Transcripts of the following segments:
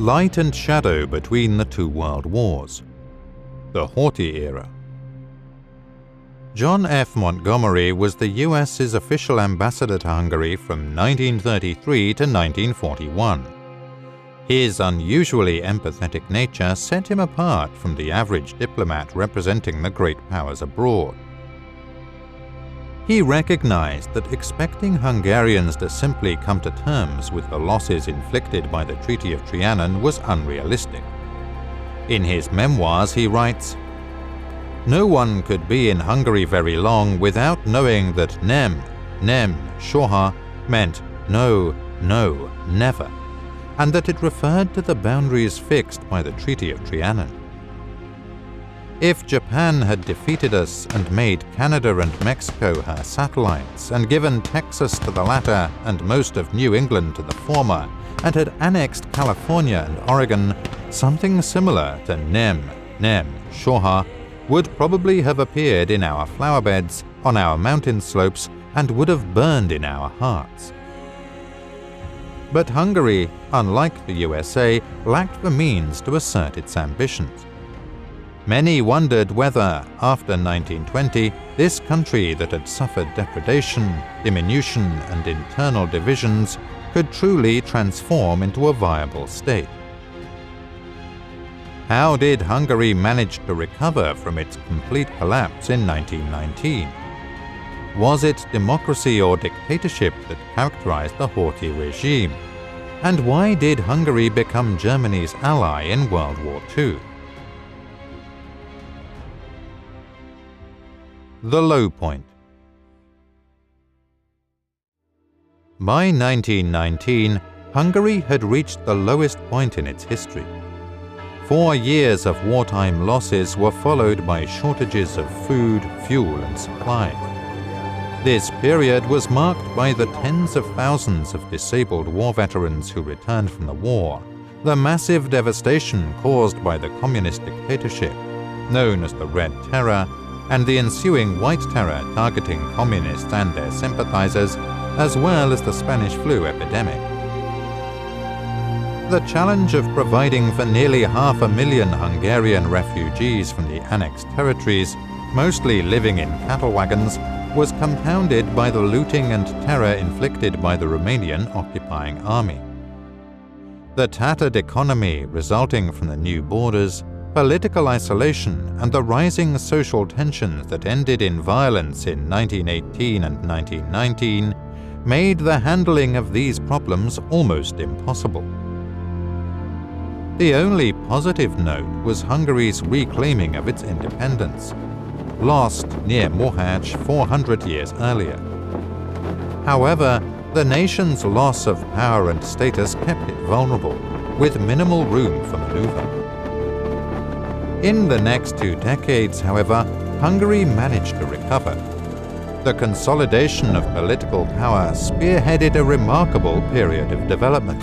Light and shadow between the two world wars. The Horty Era. John F. Montgomery was the U.S.'s official ambassador to Hungary from 1933 to 1941. His unusually empathetic nature set him apart from the average diplomat representing the great powers abroad. He recognized that expecting Hungarians to simply come to terms with the losses inflicted by the Treaty of Trianon was unrealistic. In his memoirs he writes, "No one could be in Hungary very long without knowing that nem, soha meant no, never, and that it referred to the boundaries fixed by the Treaty of Trianon. If Japan had defeated us and made Canada and Mexico her satellites, and given Texas to the latter and most of New England to the former, and had annexed California and Oregon, something similar to nem, soha would probably have appeared in our flower beds, on our mountain slopes, and would have burned in our hearts." But Hungary, unlike the USA, lacked the means to assert its ambitions. Many wondered whether, after 1920, this country that had suffered depredation, diminution, and internal divisions could truly transform into a viable state. How did Hungary manage to recover from its complete collapse in 1919? Was it democracy or dictatorship that characterized the Horthy regime? And why did Hungary become Germany's ally in World War II? The low point. By 1919, Hungary had reached the lowest point in its history. 4 years of wartime losses were followed by shortages of food, fuel, and supplies. This period was marked by the tens of thousands of disabled war veterans who returned from the war, the massive devastation caused by the communist dictatorship, known as the Red Terror, and the ensuing White Terror targeting communists and their sympathizers, as well as the Spanish flu epidemic. The challenge of providing for nearly 500,000 Hungarian refugees from the annexed territories, mostly living in cattle wagons, was compounded by the looting and terror inflicted by the Romanian occupying army. The tattered economy resulting from the new borders, political isolation, and the rising social tensions that ended in violence in 1918 and 1919 made the handling of these problems almost impossible. The only positive note was Hungary's reclaiming of its independence, lost near Mohács 400 years earlier. However, the nation's loss of power and status kept it vulnerable, with minimal room for maneuver. In the next 2 decades, however, Hungary managed to recover. The consolidation of political power spearheaded a remarkable period of development,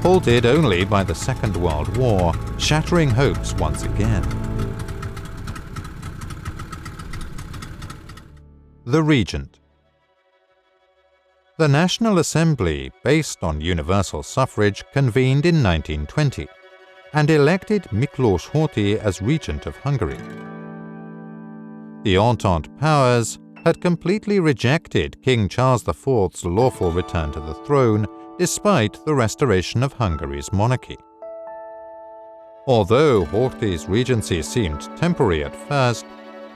halted only by the Second World War, shattering hopes once again. The Regent. The National Assembly, based on universal suffrage, convened in 1920 and elected Miklos Horthy as Regent of Hungary. The Entente powers had completely rejected King Charles IV's lawful return to the throne despite the restoration of Hungary's monarchy. Although Horthy's regency seemed temporary at first,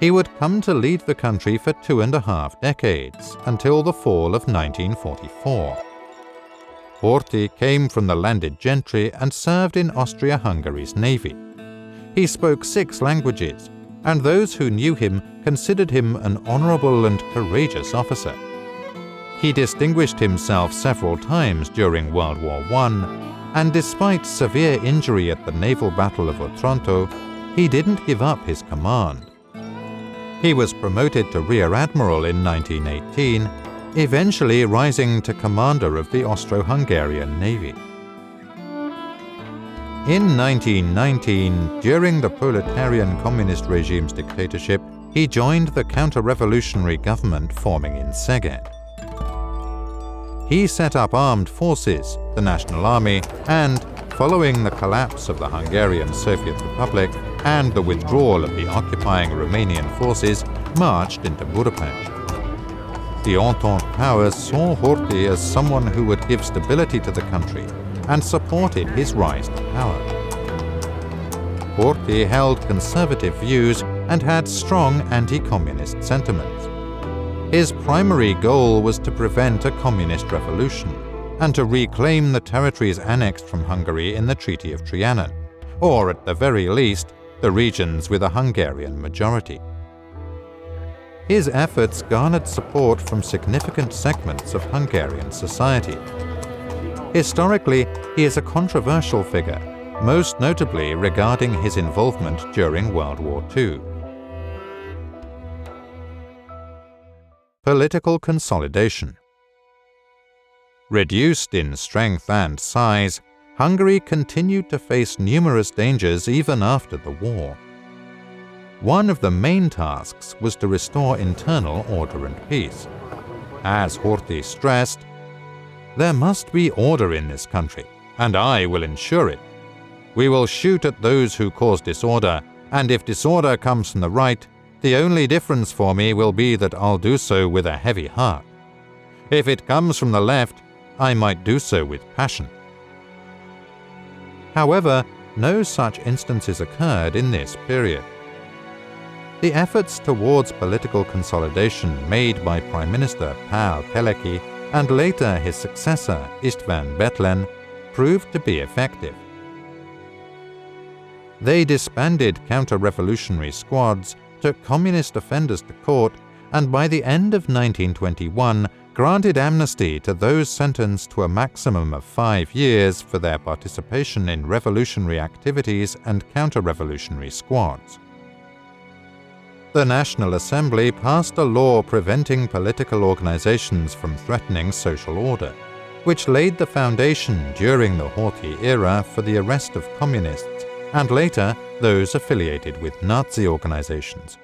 he would come to lead the country for 2.5 decades, until the fall of 1944. Horthy came from the landed gentry and served in Austria-Hungary's navy. He spoke 6 languages, and those who knew him considered him an honorable and courageous officer. He distinguished himself several times during World War I, and despite severe injury at the naval battle of Otranto, he didn't give up his command. He was promoted to Rear Admiral in 1918, eventually rising to commander of the Austro-Hungarian Navy. In 1919, during the proletarian communist regime's dictatorship, he joined the counter-revolutionary government forming in Szeged. He set up armed forces, the National Army, and, following the collapse of the Hungarian Soviet Republic and the withdrawal of the occupying Romanian forces, marched into Budapest. The Entente powers saw Horthy as someone who would give stability to the country and supported his rise to power. Horty held conservative views and had strong anti-communist sentiments. His primary goal was to prevent a communist revolution and to reclaim the territories annexed from Hungary in the Treaty of Trianon, or at the very least, the regions with a Hungarian majority. His efforts garnered support from significant segments of Hungarian society. Historically, he is a controversial figure, most notably regarding his involvement during World War II. Political consolidation. Reduced in strength and size, Hungary continued to face numerous dangers even after the war. One of the main tasks was to restore internal order and peace. As Horthy stressed, "There must be order in this country, and I will ensure it. We will shoot at those who cause disorder, and if disorder comes from the right, the only difference for me will be that I'll do so with a heavy heart. If it comes from the left, I might do so with passion." However, no such instances occurred in this period. The efforts towards political consolidation made by Prime Minister Pál Teleki and later his successor István Bethlen proved to be effective. They disbanded counter-revolutionary squads, took communist offenders to court, and by the end of 1921 granted amnesty to those sentenced to a maximum of 5 years for their participation in revolutionary activities and counter-revolutionary squads. The National Assembly passed a law preventing political organizations from threatening social order, which laid the foundation during the Horthy Era for the arrest of communists and later those affiliated with Nazi organizations.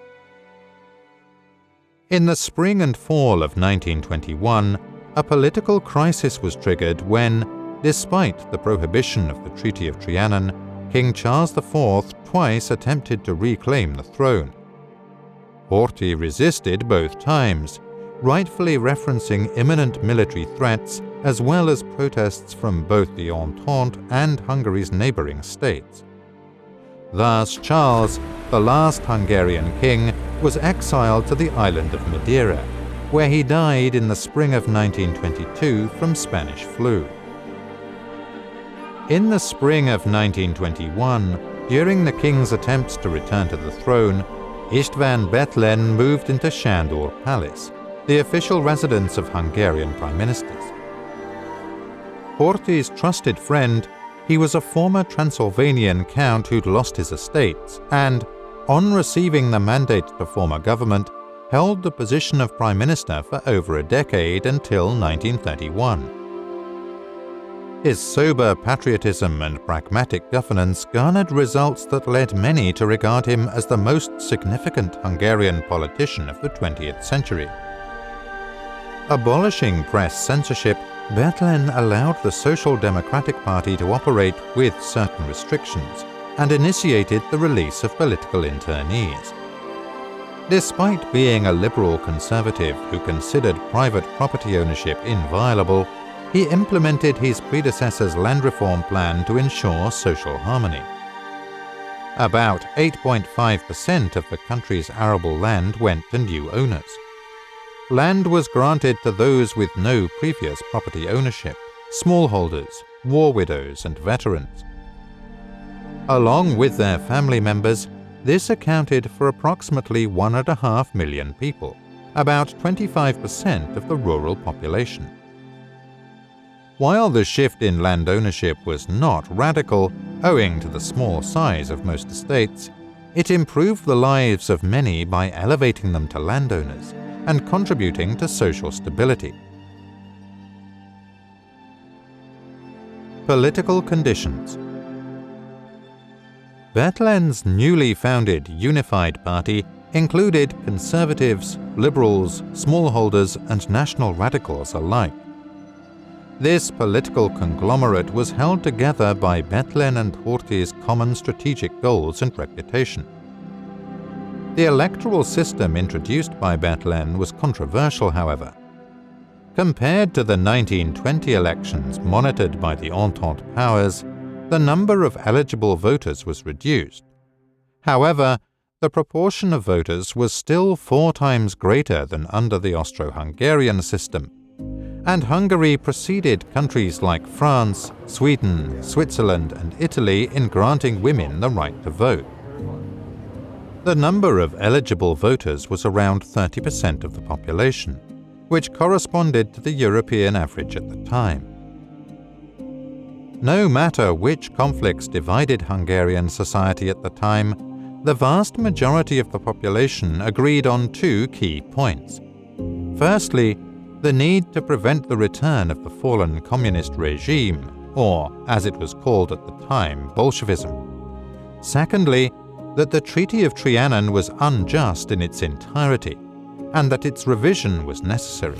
In the spring and fall of 1921, a political crisis was triggered when, despite the prohibition of the Treaty of Trianon, King Charles IV twice attempted to reclaim the throne. Horty resisted both times, rightfully referencing imminent military threats as well as protests from both the Entente and Hungary's neighboring states. Thus, Charles, the last Hungarian king, was exiled to the island of Madeira, where he died in the spring of 1922 from Spanish flu. In the spring of 1921, during the king's attempts to return to the throne, István Bethlen moved into Sándor Palace, the official residence of Hungarian prime ministers. Horthy's trusted friend, he was a former Transylvanian count who'd lost his estates and, on receiving the mandate to form a government, held the position of prime minister for over a decade until 1931. His sober patriotism and pragmatic governance garnered results that led many to regard him as the most significant Hungarian politician of the 20th century. Abolishing press censorship, Bethlen allowed the Social Democratic Party to operate with certain restrictions and initiated the release of political internees. Despite being a liberal conservative who considered private property ownership inviolable, he implemented his predecessor's land reform plan to ensure social harmony. About 8.5% of the country's arable land went to new owners. Land was granted to those with no previous property ownership, smallholders, war widows, and veterans. Along with their family members, this accounted for approximately 1.5 million people, about 25% of the rural population. While the shift in land ownership was not radical, owing to the small size of most estates, it improved the lives of many by elevating them to landowners and contributing to social stability. Political conditions. Bethlen's newly founded Unified Party included conservatives, liberals, smallholders, and national radicals alike. This political conglomerate was held together by Bethlen and Horty's common strategic goals and reputation. The electoral system introduced by Bethlen was controversial, however. Compared to the 1920 elections monitored by the Entente powers, the number of eligible voters was reduced. However, the proportion of voters was still 4 times greater than under the Austro-Hungarian system, and Hungary preceded countries like France, Sweden, Switzerland, and Italy in granting women the right to vote. The number of eligible voters was around 30% of the population, which corresponded to the European average at the time. No matter which conflicts divided Hungarian society at the time, the vast majority of the population agreed on 2 key points. Firstly, the need to prevent the return of the fallen communist regime, or, as it was called at the time, Bolshevism. Secondly, that the Treaty of Trianon was unjust in its entirety, and that its revision was necessary.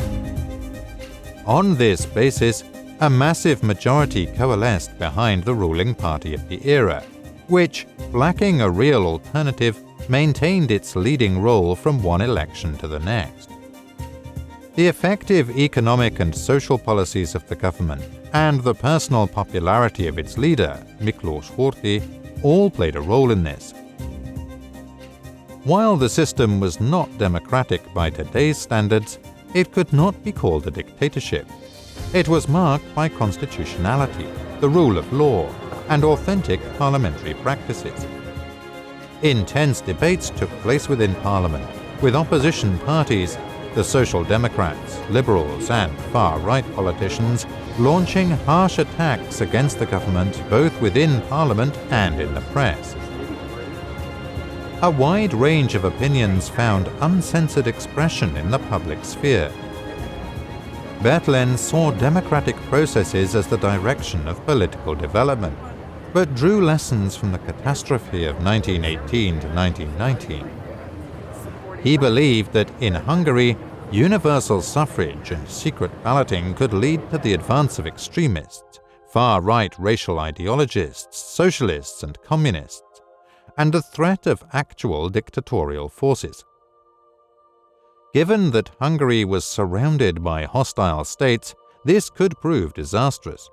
On this basis, a massive majority coalesced behind the ruling party of the era, which, lacking a real alternative, maintained its leading role from one election to the next. The effective economic and social policies of the government and the personal popularity of its leader, Miklos Horty, all played a role in this. While the system was not democratic by today's standards, it could not be called a dictatorship. It was marked by constitutionality, the rule of law, and authentic parliamentary practices. Intense debates took place within Parliament, with opposition parties, the Social Democrats, Liberals, and far-right politicians launching harsh attacks against the government both within Parliament and in the press. A wide range of opinions found uncensored expression in the public sphere. Bethlen saw democratic processes as the direction of political development, but drew lessons from the catastrophe of 1918 to 1919. He believed that in Hungary, universal suffrage and secret balloting could lead to the advance of extremists, far-right racial ideologists, socialists and communists, and the threat of actual dictatorial forces. Given that Hungary was surrounded by hostile states, this could prove disastrous.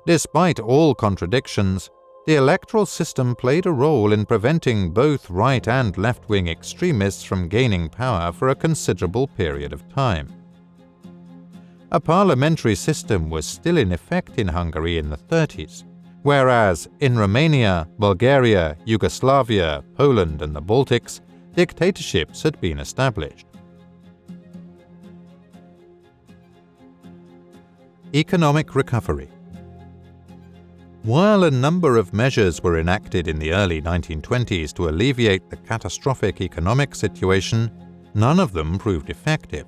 Despite all contradictions, the electoral system played a role in preventing both right and left-wing extremists from gaining power for a considerable period of time. A parliamentary system was still in effect in Hungary in the 30s, whereas in Romania, Bulgaria, Yugoslavia, Poland, and the Baltics, dictatorships had been established. Economic recovery. While a number of measures were enacted in the early 1920s to alleviate the catastrophic economic situation, none of them proved effective.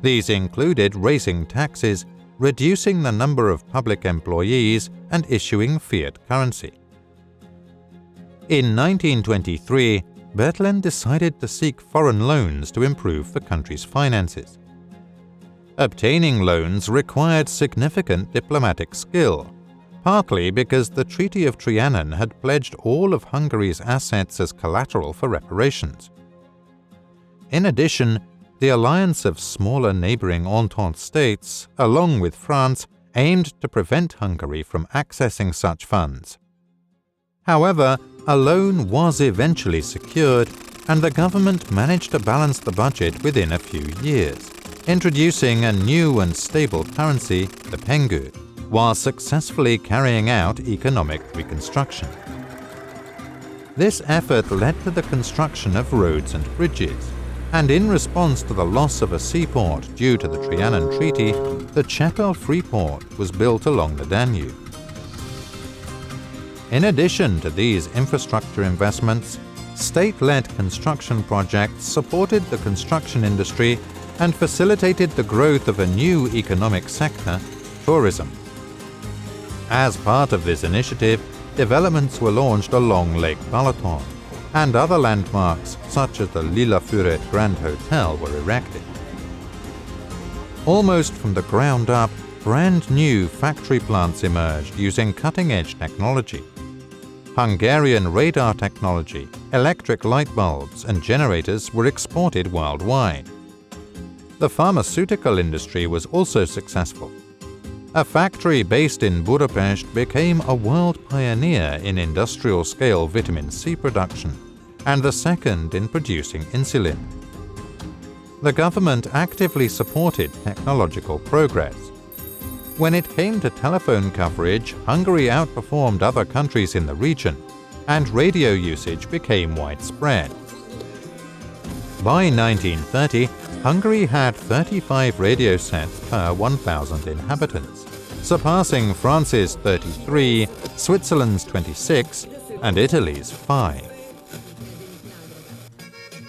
These included raising taxes, reducing the number of public employees, and issuing fiat currency. In 1923, Bethlen decided to seek foreign loans to improve the country's finances. Obtaining loans required significant diplomatic skill, partly because the Treaty of Trianon had pledged all of Hungary's assets as collateral for reparations. In addition, the alliance of smaller neighboring Entente states, along with France, aimed to prevent Hungary from accessing such funds. However, a loan was eventually secured, and the government managed to balance the budget within a few years, introducing a new and stable currency, the pengu, while successfully carrying out economic reconstruction. This effort led to the construction of roads and bridges, and in response to the loss of a seaport due to the Trianon Treaty, the Chapel Freeport was built along the Danube. In addition to these infrastructure investments, state-led construction projects supported the construction industry and facilitated the growth of a new economic sector, tourism. As part of this initiative, developments were launched along Lake Balaton, and other landmarks such as the Lila Füret Grand Hotel were erected. Almost from the ground up, brand new factory plants emerged using cutting-edge technology. Hungarian radar technology, electric light bulbs, and generators were exported worldwide. The pharmaceutical industry was also successful. A factory based in Budapest became a world pioneer in industrial-scale vitamin C production and the second in producing insulin. The government actively supported technological progress. When it came to telephone coverage, Hungary outperformed other countries in the region, and radio usage became widespread. By 1930, Hungary had 35 radio sets per 1,000 inhabitants, surpassing France's 33, Switzerland's 26, and Italy's 5.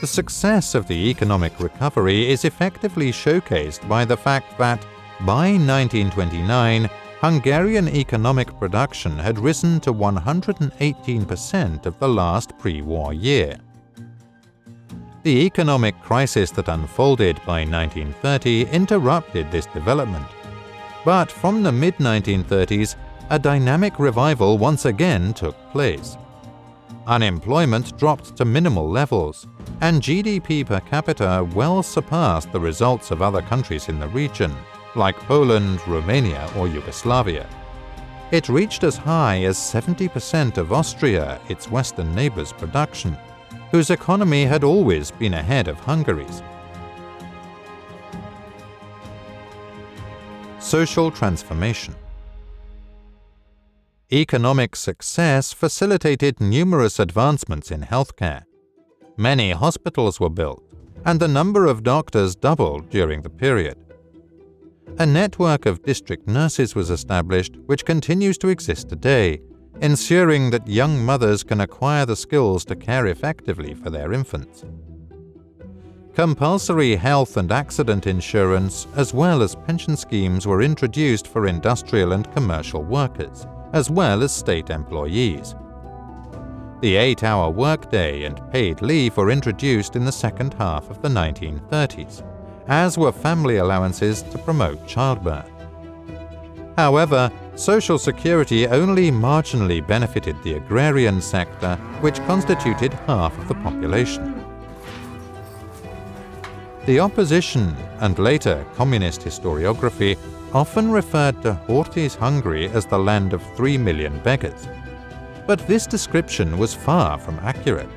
The success of the economic recovery is effectively showcased by the fact that, by 1929, Hungarian economic production had risen to 118% of the last pre-war year. The economic crisis that unfolded by 1930 interrupted this development. But from the mid-1930s, a dynamic revival once again took place. Unemployment dropped to minimal levels, and GDP per capita well surpassed the results of other countries in the region, like Poland, Romania, or Yugoslavia. It reached as high as 70% of Austria, its western neighbor's production, whose economy had always been ahead of Hungary's. Social transformation. Economic success facilitated numerous advancements in healthcare. Many hospitals were built, and the number of doctors doubled during the period. A network of district nurses was established, which continues to exist today, ensuring that young mothers can acquire the skills to care effectively for their infants. Compulsory health and accident insurance, as well as pension schemes, were introduced for industrial and commercial workers, as well as state employees. The 8-hour workday and paid leave were introduced in the second half of the 1930s, as were family allowances to promote childbirth. However, Social Security only marginally benefited the agrarian sector, which constituted half of the population. The opposition, and later communist historiography, often referred to Horthy's Hungary as the land of 3 million beggars. But this description was far from accurate.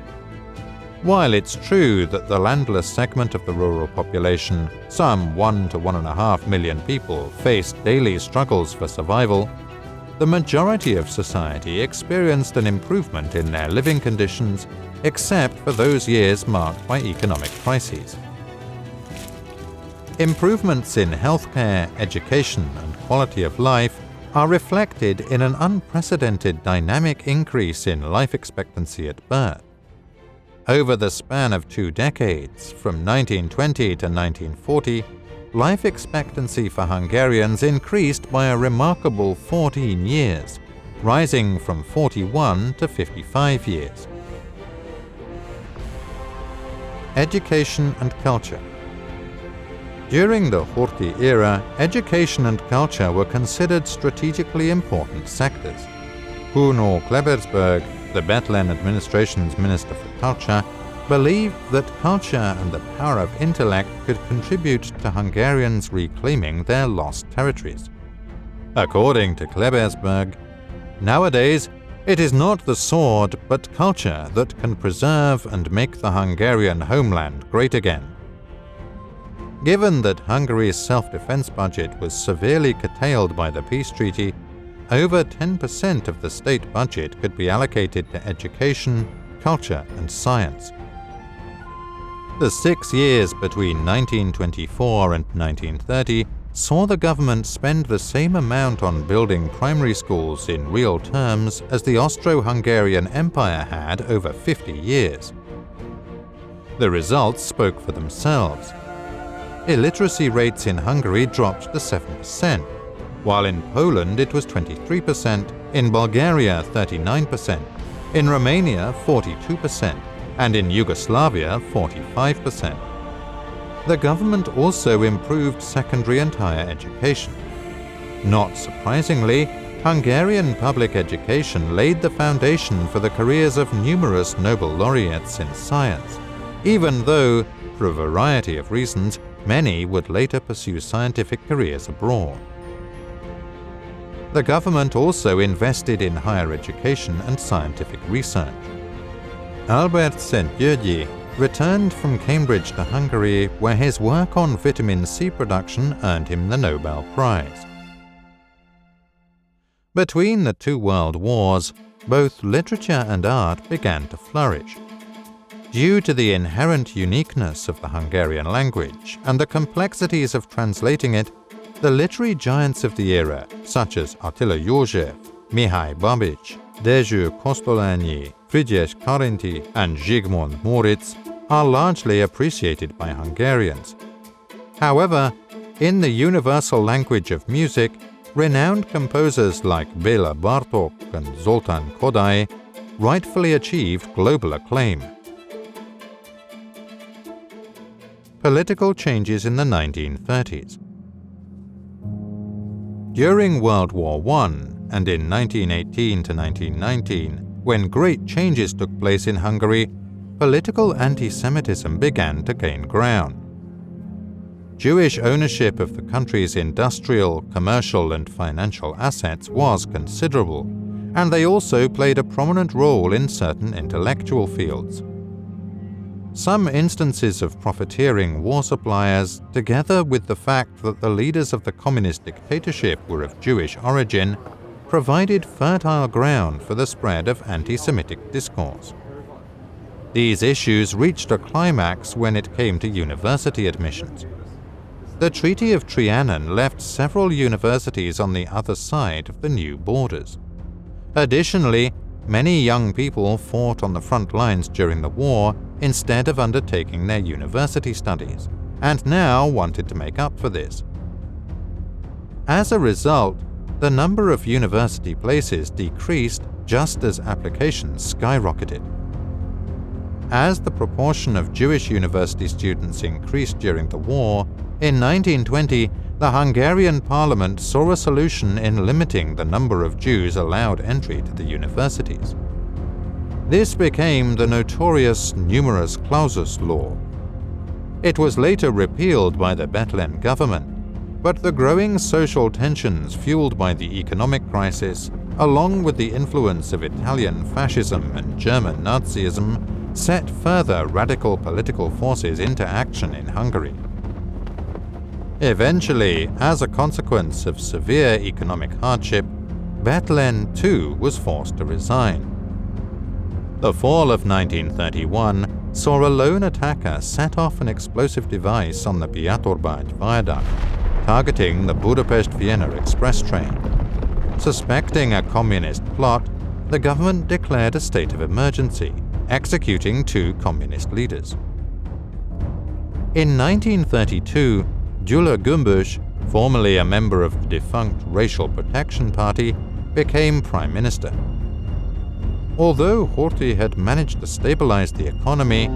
While it's true that the landless segment of the rural population, some 1 to 1.5 million people, faced daily struggles for survival, the majority of society experienced an improvement in their living conditions, except for those years marked by economic crises. Improvements in healthcare, education, and quality of life are reflected in an unprecedented dynamic increase in life expectancy at birth. Over the span of 2 decades, from 1920 to 1940, life expectancy for Hungarians increased by a remarkable 14 years, rising from 41 to 55 years. Education and culture. During the Horthy Era, education and culture were considered strategically important sectors. Kuno Klebersberg, the Bethlen administration's Minister for Culture, believed that culture and the power of intellect could contribute to Hungarians reclaiming their lost territories. According to Klebersberg, nowadays, it is not the sword but culture that can preserve and make the Hungarian homeland great again. Given that Hungary's self-defense budget was severely curtailed by the peace treaty, over 10% of the state budget could be allocated to education, culture, and science. The 6 years between 1924 and 1930 saw the government spend the same amount on building primary schools in real terms as the Austro-Hungarian Empire had over 50 years. The results spoke for themselves. Illiteracy rates in Hungary dropped to 7%, while in Poland it was 23%, in Bulgaria 39%, in Romania 42%, and in Yugoslavia 45%. The government also improved secondary and higher education. Not surprisingly, Hungarian public education laid the foundation for the careers of numerous Nobel laureates in science, even though, for a variety of reasons, many would later pursue scientific careers abroad. The government also invested in higher education and scientific research. Albert Szent-Györgyi returned from Cambridge to Hungary, where his work on vitamin C production earned him the Nobel Prize. Between the two world wars, both literature and art began to flourish. Due to the inherent uniqueness of the Hungarian language and the complexities of translating it, the literary giants of the era, such as Attila József, Mihály Babics, Dezső Kosztolányi, Frigyes Karinthy, and Zsigmond Móricz, are largely appreciated by Hungarians. However, in the universal language of music, renowned composers like Béla Bartók and Zoltán Kodály rightfully achieved global acclaim. Political changes in the 1930s. During World War I and in 1918 to 1919, when great changes took place in Hungary, political anti-Semitism began to gain ground. Jewish ownership of the country's industrial, commercial, and financial assets was considerable, and they also played a prominent role in certain intellectual fields. Some instances of profiteering war suppliers, together with the fact that the leaders of the communist dictatorship were of Jewish origin, provided fertile ground for the spread of anti-Semitic discourse. These issues reached a climax when it came to university admissions. The Treaty of Trianon left several universities on the other side of the new borders. Additionally, many young people fought on the front lines during the war instead of undertaking their university studies, and now wanted to make up for this. As a result, the number of university places decreased just as applications skyrocketed. As the proportion of Jewish university students increased during the war, in 1920, the Hungarian parliament saw a solution in limiting the number of Jews allowed entry to the universities. This became the notorious numerus clausus law. It was later repealed by the Bethlen government, but the growing social tensions fueled by the economic crisis, along with the influence of Italian fascism and German Nazism, set further radical political forces into action in Hungary. Eventually, as a consequence of severe economic hardship, Bethlen too was forced to resign. The fall of 1931 saw a lone attacker set off an explosive device on the Piatorbágy viaduct, targeting the Budapest-Vienna express train. Suspecting a communist plot, the government declared a state of emergency, executing 2 communist leaders. In 1932, Gyula Gömbös, formerly a member of the defunct Racial Protection Party, became prime minister. Although Horty had managed to stabilize the economy,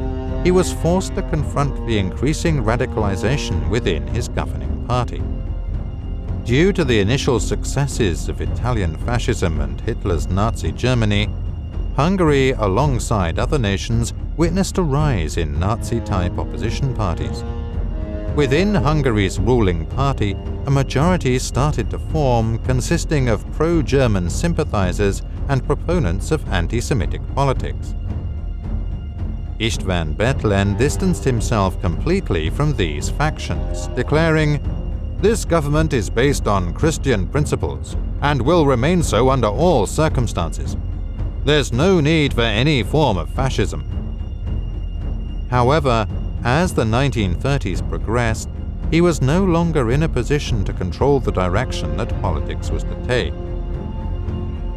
he was forced to confront the increasing radicalization within his governing party. Due to the initial successes of Italian fascism and Hitler's Nazi Germany, Hungary, alongside other nations, witnessed a rise in Nazi-type opposition parties. Within Hungary's ruling party, a majority started to form consisting of pro-German sympathizers and proponents of anti-Semitic politics. István Bethlen distanced himself completely from these factions, declaring, "This government is based on Christian principles and will remain so under all circumstances. There's no need for any form of fascism." However, as the 1930s progressed, he was no longer in a position to control the direction that politics was to take.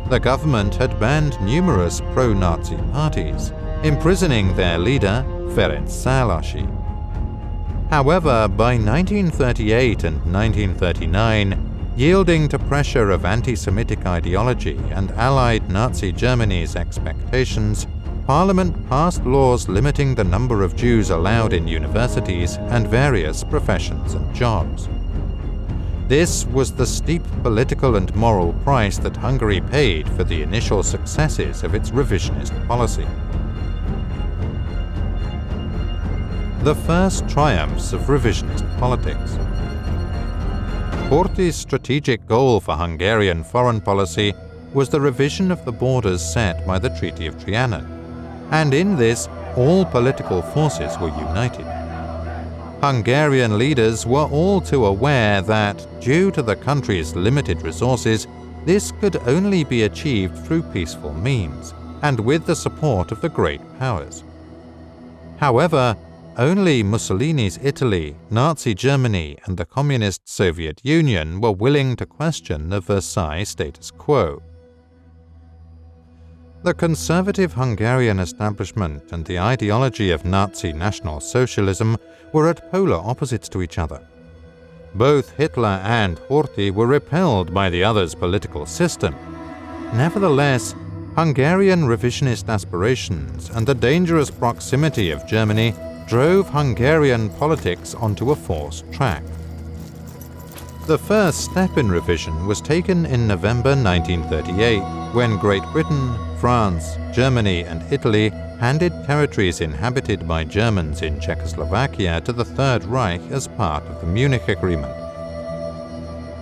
The government had banned numerous pro-Nazi parties, imprisoning their leader, Ferenc Szálasi. However, by 1938 and 1939, yielding to pressure of anti-Semitic ideology and Allied Nazi Germany's expectations, Parliament passed laws limiting the number of Jews allowed in universities and various professions and jobs. This was the steep political and moral price that Hungary paid for the initial successes of its revisionist policy. The first triumphs of revisionist politics. Horthy's strategic goal for Hungarian foreign policy was the revision of the borders set by the Treaty of Trianon, and in this all political forces were united. Hungarian leaders were all too aware that, due to the country's limited resources, this could only be achieved through peaceful means, and with the support of the great powers. However, only Mussolini's Italy, Nazi Germany, and the Communist Soviet Union were willing to question the Versailles status quo. The conservative Hungarian establishment and the ideology of Nazi National Socialism were at polar opposites to each other. Both Hitler and Horthy were repelled by the other's political system. Nevertheless, Hungarian revisionist aspirations and the dangerous proximity of Germany drove Hungarian politics onto a forced track. The first step in revision was taken in November 1938, when Great Britain, France, Germany, and Italy handed territories inhabited by Germans in Czechoslovakia to the Third Reich as part of the Munich Agreement.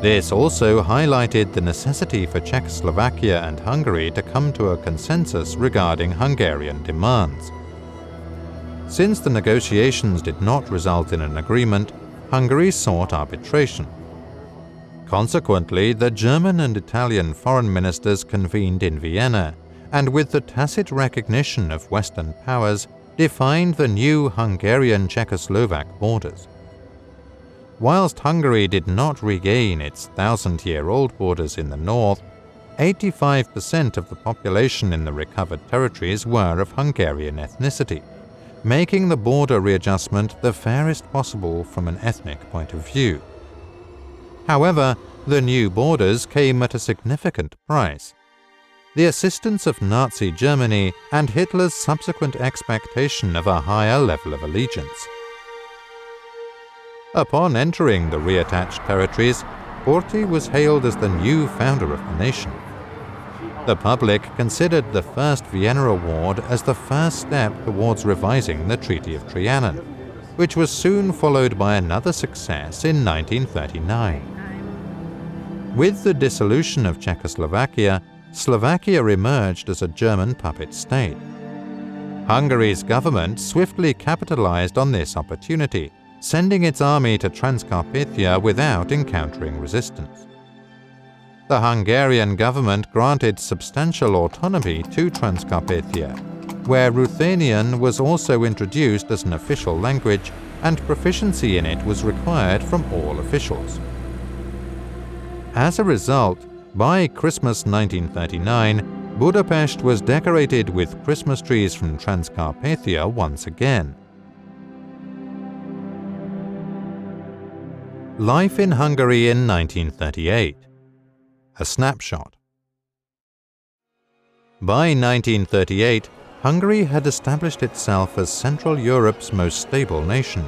This also highlighted the necessity for Czechoslovakia and Hungary to come to a consensus regarding Hungarian demands. Since the negotiations did not result in an agreement, Hungary sought arbitration. Consequently, the German and Italian foreign ministers convened in Vienna, and with the tacit recognition of Western powers, defined the new Hungarian-Czechoslovak borders. Whilst Hungary did not regain its thousand-year-old borders in the north, 85% of the population in the recovered territories were of Hungarian ethnicity, making the border readjustment the fairest possible from an ethnic point of view. However, the new borders came at a significant price. The assistance of Nazi Germany and Hitler's subsequent expectation of a higher level of allegiance. Upon entering the reattached territories, Horty was hailed as the new founder of the nation. The public considered the First Vienna Award as the first step towards revising the Treaty of Trianon, which was soon followed by another success in 1939. With the dissolution of Czechoslovakia, Slovakia emerged as a German puppet state. Hungary's government swiftly capitalized on this opportunity, sending its army to Transcarpathia without encountering resistance. The Hungarian government granted substantial autonomy to Transcarpathia, where Ruthenian was also introduced as an official language, and proficiency in it was required from all officials. As a result, by Christmas 1939, Budapest was decorated with Christmas trees from Transcarpathia once again. Life in Hungary in 1938. A snapshot. By 1938, Hungary had established itself as Central Europe's most stable nation,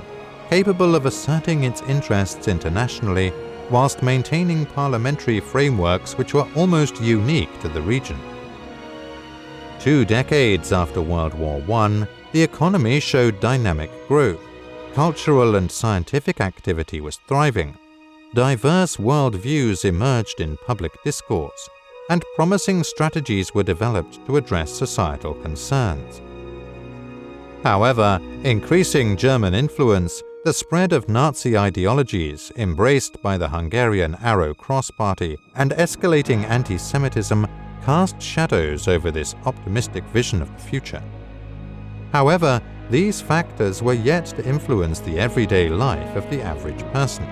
capable of asserting its interests internationally whilst maintaining parliamentary frameworks which were almost unique to the region. 2 decades after World War I, the economy showed dynamic growth, cultural and scientific activity was thriving, diverse worldviews emerged in public discourse, and promising strategies were developed to address societal concerns. However, increasing German influence, the spread of Nazi ideologies embraced by the Hungarian Arrow Cross Party, and escalating anti-Semitism cast shadows over this optimistic vision of the future. However, these factors were yet to influence the everyday life of the average person.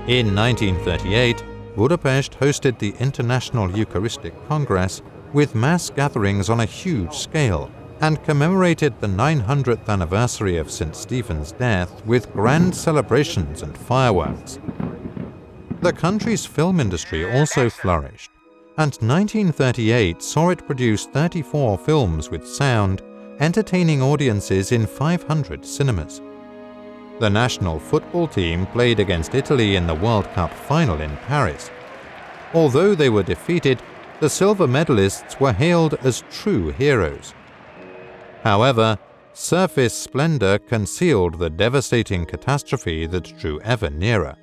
In 1938, Budapest hosted the International Eucharistic Congress with mass gatherings on a huge scale, and commemorated the 900th anniversary of St. Stephen's death with grand celebrations and fireworks. The country's film industry also flourished, and 1938 saw it produce 34 films with sound, entertaining audiences in 500 cinemas. The national football team played against Italy in the World Cup final in Paris. Although they were defeated, the silver medalists were hailed as true heroes. However, surface splendor concealed the devastating catastrophe that drew ever nearer.